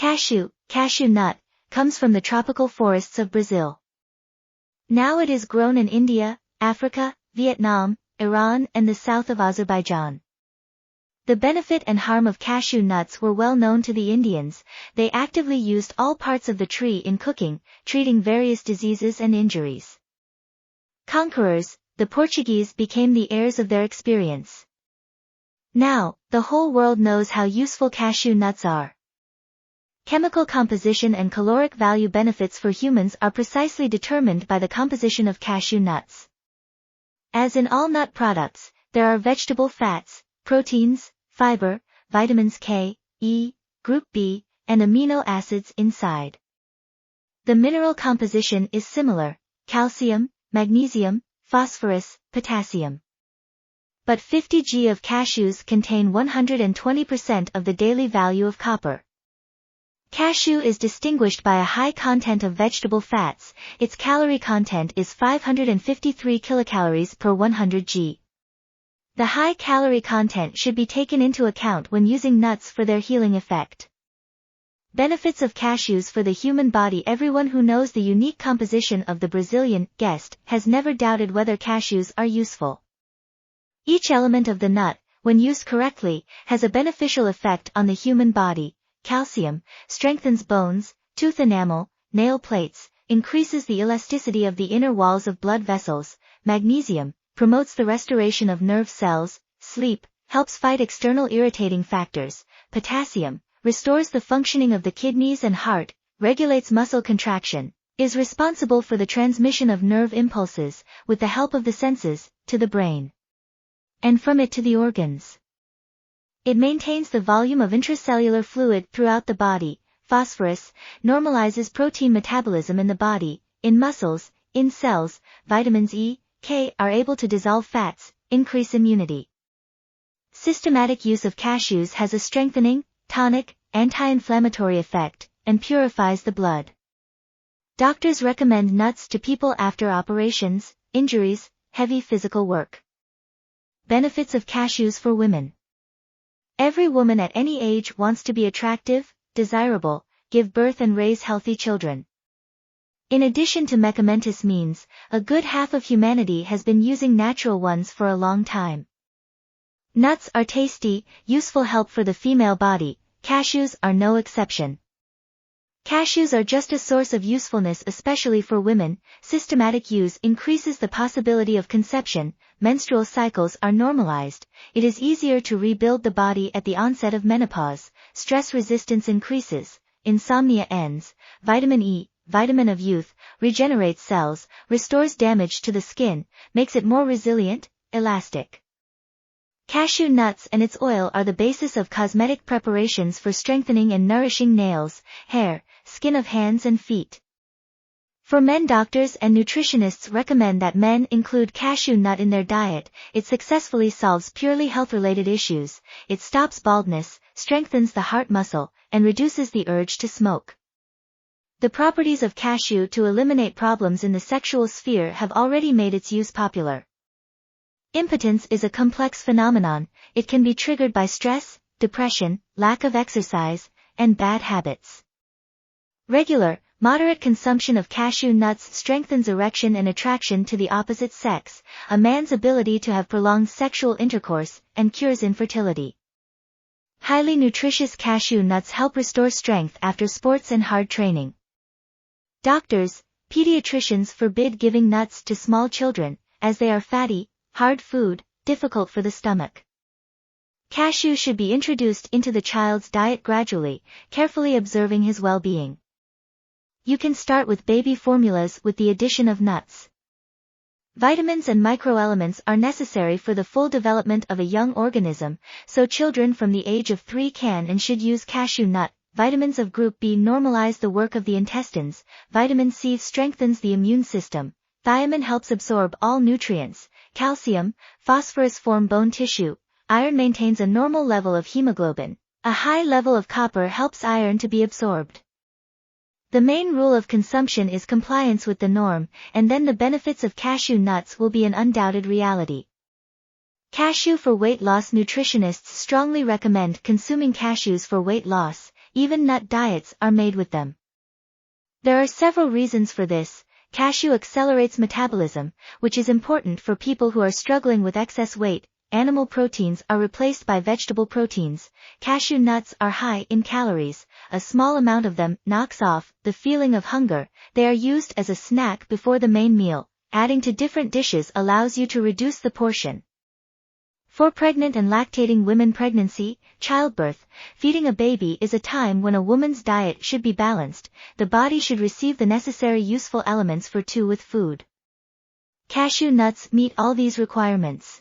Cashew nut, comes from the tropical forests of Brazil. Now it is grown in India, Africa, Vietnam, Iran and the south of Azerbaijan. The benefit and harm of cashew nuts were well known to the Indians. They actively used all parts of the tree in cooking, treating various diseases and injuries. Conquerors, the Portuguese became the heirs of their experience. Now, the whole world knows how useful cashew nuts are. Chemical composition and caloric value benefits for humans are precisely determined by the composition of cashew nuts. As in all nut products, there are vegetable fats, proteins, fiber, vitamins K, E, group B, and amino acids inside. The mineral composition is similar: calcium, magnesium, phosphorus, potassium. But 50 g of cashews contain 120% of the daily value of copper. Cashew is distinguished by a high content of vegetable fats. Its calorie content is 553 kilocalories per 100 g. The high calorie content should be taken into account when using nuts for their healing effect. Benefits of cashews for the human body. Everyone who knows the unique composition of the Brazilian guest has never doubted whether cashews are useful. Each element of the nut, when used correctly, has a beneficial effect on the human body. Calcium strengthens bones, tooth enamel, nail plates, increases the elasticity of the inner walls of blood vessels. Magnesium promotes the restoration of nerve cells. Sleep helps fight external irritating factors. Potassium restores the functioning of the kidneys and heart, regulates muscle contraction, is responsible for the transmission of nerve impulses, with the help of the senses, to the brain, and from it to the organs. It maintains the volume of intracellular fluid throughout the body. Phosphorus normalizes protein metabolism in the body, in muscles, in cells. Vitamins E, K are able to dissolve fats, increase immunity. Systematic use of cashews has a strengthening, tonic, anti-inflammatory effect, and purifies the blood. Doctors recommend nuts to people after operations, injuries, heavy physical work. Benefits of cashews for women. Every woman at any age wants to be attractive, desirable, give birth and raise healthy children. In addition to medicamentos means, a good half of humanity has been using natural ones for a long time. Nuts are tasty, useful help for the female body. Cashews are no exception. Cashews are just a source of usefulness, especially for women. Systematic use increases the possibility of conception. Menstrual cycles are normalized. It is easier to rebuild the body at the onset of menopause. Stress resistance increases. Insomnia ends. Vitamin E, vitamin of youth, regenerates cells, restores damage to the skin, makes it more resilient, elastic. Cashew nuts and its oil are the basis of cosmetic preparations for strengthening and nourishing nails, hair, skin of hands and feet. For men, doctors and nutritionists recommend that men include cashew nut in their diet. It successfully solves purely health-related issues. It stops baldness, strengthens the heart muscle, and reduces the urge to smoke. The properties of cashew to eliminate problems in the sexual sphere have already made its use popular. Impotence is a complex phenomenon. It can be triggered by stress, depression, lack of exercise, and bad habits. Regular, moderate consumption of cashew nuts strengthens erection and attraction to the opposite sex, a man's ability to have prolonged sexual intercourse, and cures infertility. Highly nutritious cashew nuts help restore strength after sports and hard training. Doctors, pediatricians forbid giving nuts to small children, as they are fatty, hard food, difficult for the stomach. Cashew should be introduced into the child's diet gradually, carefully observing his well-being. You can start with baby formulas with the addition of nuts. Vitamins and microelements are necessary for the full development of a young organism, so children from the age of 3 can and should use cashew nut. Vitamins of group B normalize the work of the intestines. Vitamin C strengthens the immune system. Thiamine helps absorb all nutrients. Calcium, phosphorus form bone tissue. Iron maintains a normal level of hemoglobin. A high level of copper helps iron to be absorbed. The main rule of consumption is compliance with the norm, and then the benefits of cashew nuts will be an undoubted reality. Cashew for weight loss. Nutritionists strongly recommend consuming cashews for weight loss. even nut diets are made with them. There are several reasons for this. Cashew accelerates metabolism, which is important for people who are struggling with excess weight. Animal proteins are replaced by vegetable proteins. Cashew nuts are high in calories. A small amount of them knocks off the feeling of hunger. They are used as a snack before the main meal. Adding to different dishes allows you to reduce the portion. For pregnant and lactating women, pregnancy, childbirth, feeding a baby is a time when a woman's diet should be balanced. The body should receive the necessary useful elements for two with food. Cashew nuts meet all these requirements.